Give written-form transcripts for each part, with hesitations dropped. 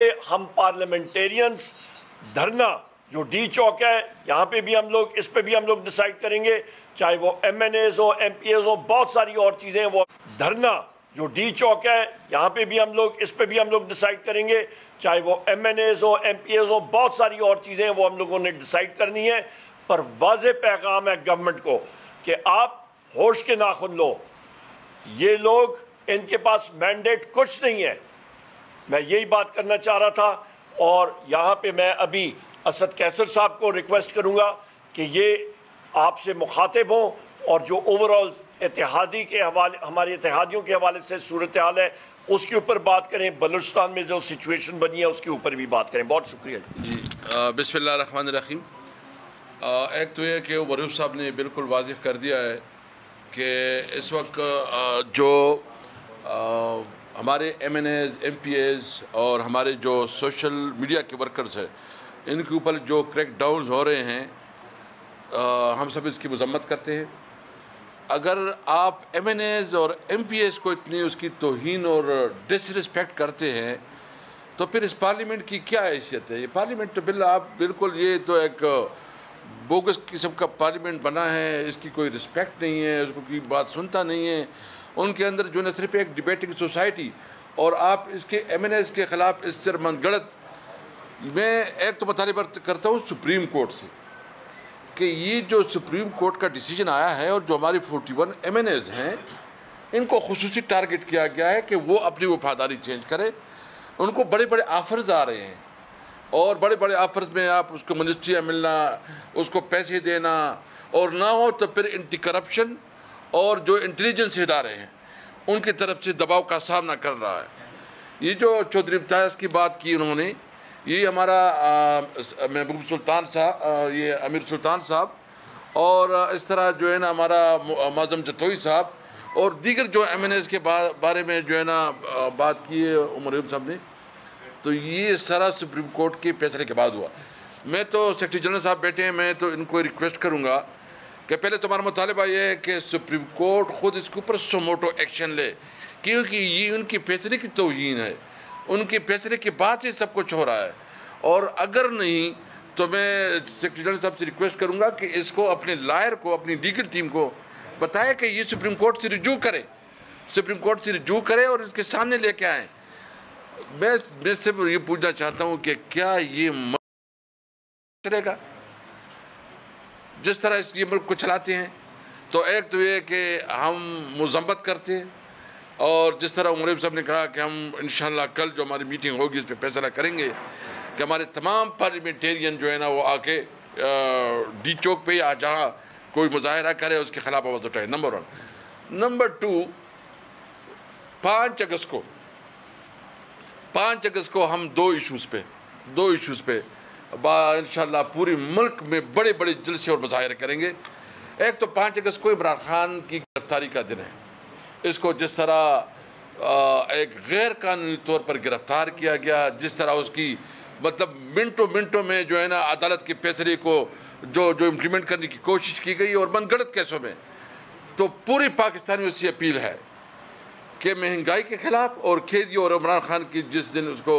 ہم پارلیمنٹیرینز دھرنا جو ڈی چوک ہے یہاں پہ بھی ہم لوگ اس پہ بھی ہم لوگ ڈیسائیڈ کریں گے، چاہے وہ ایم این ایز ہو ایم پی ایز ہو، بہت ساری اور چیزیں وہ دھرنا جو ڈی چوک ہے یہاں پہ بھی ہم لوگ اس پہ بھی ہم لوگ ڈیسائیڈ کریں گے، چاہے وہ ایم این ایز ہو ایم پی ایز ہو، بہت ساری اور چیزیں وہ ہم لوگوں نے ڈیسائیڈ کرنی ہے۔ پر واضح پیغام ہے گورنمنٹ کو کہ آپ ہوش کے ناخن لو، یہ لوگ ان کے پاس مینڈیٹ کچھ نہیں ہے۔ میں یہی بات کرنا چاہ رہا تھا، اور یہاں پہ میں ابھی اسد کیسر صاحب کو ریکویسٹ کروں گا کہ یہ آپ سے مخاطب ہوں اور جو اوورآل اتحادی کے حوالے ہمارے اتحادیوں کے حوالے سے صورتحال ہے اس کے اوپر بات کریں، بلوچستان میں جو سچویشن بنی ہے اس کے اوپر بھی بات کریں۔ بہت شکریہ جی۔ بسم اللہ الرحمن الرحیم۔ ایک تو یہ کہ عمر صاحب نے بالکل واضح کر دیا ہے کہ اس وقت جو ہمارے MNAs MPAs اور ہمارے جو سوشل میڈیا کے ورکرز ہیں ان کے اوپر جو کریک ڈاؤنز ہو رہے ہیں، ہم سب اس کی مذمت کرتے ہیں۔ اگر آپ ایم این ایز اور ایم پی ایز کو اتنی اس کی توہین اور ڈس رسپیکٹ کرتے ہیں تو پھر اس پارلیمنٹ کی کیا حیثیت ہے؟ یہ پارلیمنٹ تو بالکل یہ تو ایک بوگس قسم کا پارلیمنٹ بنا ہے، اس کی کوئی رسپیکٹ نہیں ہے، اس کی بات سنتا نہیں ہے۔ ان کے اندر جو نہ صرف ایک ڈیبیٹنگ سوسائٹی، اور آپ اس کے ایم این ایز کے خلاف اس سے من گڑت، میں ایک تو مطالبہ کرتا ہوں سپریم کورٹ سے کہ یہ جو سپریم کورٹ کا ڈیسیجن آیا ہے اور جو ہماری 41 ایم این ایز ہیں ان کو خصوصی ٹارگٹ کیا گیا ہے کہ وہ اپنی وفاداری چینج کرے۔ ان کو بڑے بڑے آفرز آ رہے ہیں، اور بڑے بڑے آفرز میں آپ اس کو منسٹریاں ملنا، اس کو پیسے دینا، اور نہ ہو تو پھر اینٹی کرپشن اور جو انٹیلیجنس ادارے ہیں ان کی طرف سے دباؤ کا سامنا کر رہا ہے۔ یہ جو چودھری امتیاز کی بات کی انہوں نے، یہ ہمارا محبوب سلطان صاحب، یہ امیر سلطان صاحب، اور اس طرح جو ہے نا ہمارا معظم جتوئی صاحب اور دیگر جو ایم این ایز کے بارے میں جو ہے نا بات کی ہے عمر ایوب صاحب نے، تو یہ سارا سپریم کورٹ کے فیصلے کے بعد ہوا۔ میں تو سیکرٹری جنرل صاحب بیٹھے ہیں، میں تو ان کو ریکویسٹ کروں گا کہ پہلے تمہارا مطالبہ یہ ہے کہ سپریم کورٹ خود اس کے اوپر سوموٹو ایکشن لے، کیونکہ یہ ان کی فیصلے کی توہین ہے، ان کے فیصلے کے بعد سے سب کچھ ہو رہا ہے۔ اور اگر نہیں تو میں سیکرٹری جنرل صاحب سے ریکویسٹ کروں گا کہ اس کو اپنے لائر کو، اپنی لیگل ٹیم کو بتائے کہ یہ سپریم کورٹ سے رجوع کرے، سپریم کورٹ سے رجوع کرے اور اس کے سامنے لے کے آئیں۔ میں سے یہ پوچھنا چاہتا ہوں کہ کیا یہ چلے گا جس طرح اس ملک کو چلاتے ہیں؟ تو ایک تو یہ کہ ہم مذمت کرتے ہیں، اور جس طرح عمر صاحب نے کہا کہ ہم انشاءاللہ کل جو ہماری میٹنگ ہوگی اس پہ فیصلہ کریں گے کہ ہمارے تمام پارلیمنٹیرین جو ہے نا وہ آ کے ڈی چوک پہ یا جہاں کوئی مظاہرہ کرے اس کے خلاف آواز اٹھائے، نمبر 1۔ نمبر 2، 5 اگست کو ہم دو ایشوز پہ انشاءاللہ پوری ملک میں بڑے بڑے جلسے اور مظاہرے کریں گے۔ ایک تو 5 اگست کو عمران خان کی گرفتاری کا دن ہے، اس کو جس طرح ایک غیر قانونی طور پر گرفتار کیا گیا، جس طرح اس کی مطلب منٹوں میں جو ہے نا عدالت کے فیصلے کو جو امپلیمنٹ کرنے کی کوشش کی گئی، اور من گڑت کیسوں میں، تو پوری پاکستانیوں سے اپیل ہے کہ مہنگائی کے خلاف اور قیدیوں اور عمران خان کی جس دن اس کو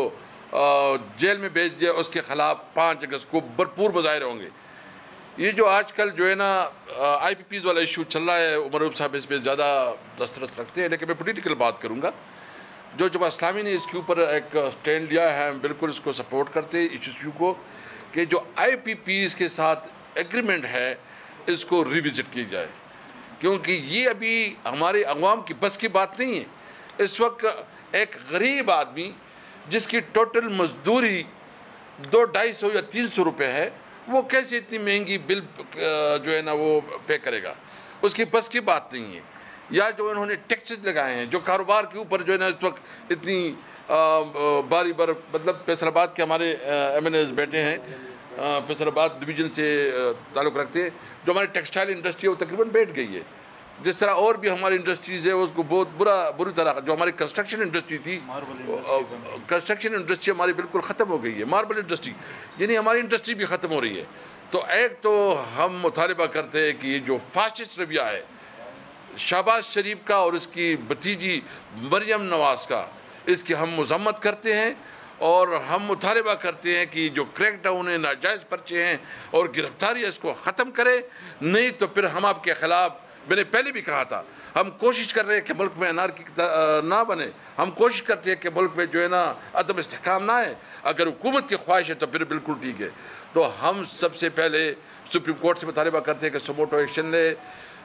جیل میں بھیج دیا اس کے خلاف 5 اگست کو بھرپور مظاہرے ہوں گے۔ یہ جو آج کل جو ہے نا آئی پی پیز والا ایشو چل رہا ہے، عمر ایوب صاحب اس پہ زیادہ دسترس رکھتے ہیں، لیکن میں پولیٹیکل بات کروں گا۔ جو جماعت اسلامی نے اس کے اوپر ایک سٹینڈ لیا ہے، ہم بالکل اس کو سپورٹ کرتے ہیں اس ایشو کو، کہ جو آئی پی پیز کے ساتھ ایگریمنٹ ہے اس کو ریوزٹ کی جائے، کیونکہ یہ ابھی ہمارے عوام کی بس کی بات نہیں ہے۔ اس وقت ایک غریب آدمی جس کی ٹوٹل مزدوری 200-250 یا 300 روپے ہے، وہ کیسے اتنی مہنگی بل جو ہے نا وہ پے کرے گا؟ اس کی بس کی بات نہیں ہے۔ یا جو انہوں نے ٹیکسز لگائے ہیں، جو کاروبار کے اوپر جو ہے نا اس وقت اتنی باری بار، مطلب فیصل آباد کے ہمارے ایم این ایز بیٹھے ہیں، فیصل آباد ڈویژن سے تعلق رکھتے ہیں، جو ہماری ٹیکسٹائل انڈسٹری ہے وہ تقریباً بیٹھ گئی ہے۔ جس طرح اور بھی ہماری انڈسٹریز ہے اس کو بہت بری طرح، جو ہماری کنسٹرکشن انڈسٹری تھی، کنسٹرکشن انڈسٹری ہماری بالکل ختم ہو گئی ہے، ماربل انڈسٹری، یعنی ہماری انڈسٹری بھی ختم ہو رہی ہے۔ تو ایک تو ہم مطالبہ کرتے ہیں کہ یہ جو فاسسٹ رویہ ہے شہباز شریف کا اور اس کی بھتیجی مریم نواز کا، اس کی ہم مذمت کرتے ہیں، اور ہم مطالبہ کرتے ہیں کہ جو کریک ڈاؤن ہے، ناجائز پرچے ہیں اور گرفتاری ہے، اس کو ختم کرے، نہیں تو پھر ہم آپ کے خلاف، میں نے پہلے بھی کہا تھا، ہم کوشش کر رہے ہیں کہ ملک میں انارکی نہ بنے، ہم کوشش کرتے ہیں کہ ملک میں جو ہے نا عدم استحکام نہ ہے، اگر حکومت کی خواہش ہے تو پھر بالکل ٹھیک ہے۔ تو ہم سب سے پہلے سپریم کورٹ سے مطالبہ کرتے ہیں کہ سموٹو ایکشن لے،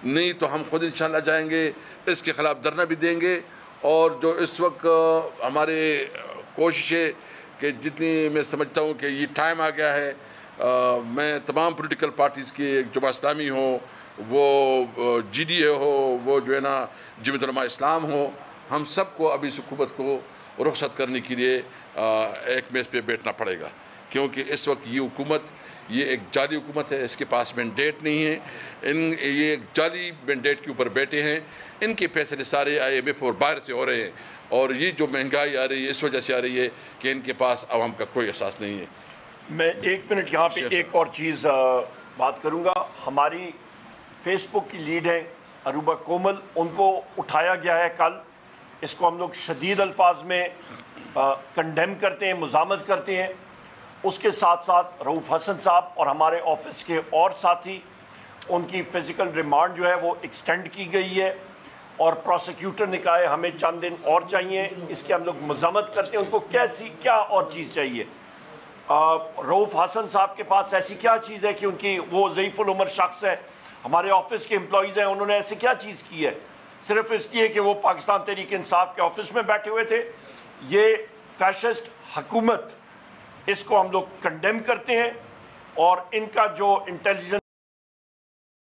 نہیں تو ہم خود انشاءاللہ جائیں گے، اس کے خلاف دھرنا بھی دیں گے۔ اور جو اس وقت ہمارے کوشش ہے کہ جتنی میں سمجھتا ہوں کہ یہ ٹائم آ گیا ہے، میں تمام پولیٹیکل پارٹیز کی، جماعت اسلامی ہو، وہ جی ڈی اے ہو، وہ جو ہے نا جمعیت علماء اسلام ہو، ہم سب کو ابھی اس حکومت کو رخصت کرنے کے لیے ایک میز پہ بیٹھنا پڑے گا، کیونکہ اس وقت یہ حکومت، یہ ایک جعلی حکومت ہے، اس کے پاس مینڈیٹ نہیں ہے، یہ ایک جعلی مینڈیٹ کے اوپر بیٹھے ہیں، ان کے فیصلے سارے IMF اور باہر سے ہو رہے ہیں، اور یہ جو مہنگائی آ رہی ہے اس وجہ سے آ رہی ہے کہ ان کے پاس عوام کا کوئی احساس نہیں ہے۔ میں 1 منٹ یہاں پہ ایک اور چیز بات کروں گا۔ ہماری فیس بک کی لیڈ ہے اروبہ کومل، ان کو اٹھایا گیا ہے کل، اس کو ہم لوگ شدید الفاظ میں کنڈیم کرتے ہیں، مزاحمت کرتے ہیں۔ اس کے ساتھ ساتھ رؤوف حسن صاحب اور ہمارے آفس کے اور ساتھی، ان کی فزیکل ریمانڈ جو ہے وہ ایکسٹینڈ کی گئی ہے، اور پروسیکیوٹر نے کہا ہے ہمیں چند دن اور چاہیے، اس کے ہم لوگ مزاحمت کرتے ہیں۔ ان کو کیا اور چیز چاہیے؟ رؤوف حسن صاحب کے پاس ایسی کیا چیز ہے کہ ان کی، وہ ضعیف العمر شخص ہے، ہمارے آفس کے امپلائیز ہیں، انہوں نے ایسی کیا چیز کی ہے؟ صرف اس لیے کہ وہ پاکستان تحریک انصاف کے آفس میں بیٹھے ہوئے تھے۔ یہ فیشسٹ حکومت، اس کو ہم لوگ کنڈیم کرتے ہیں، اور ان کا جو انٹیلیجنس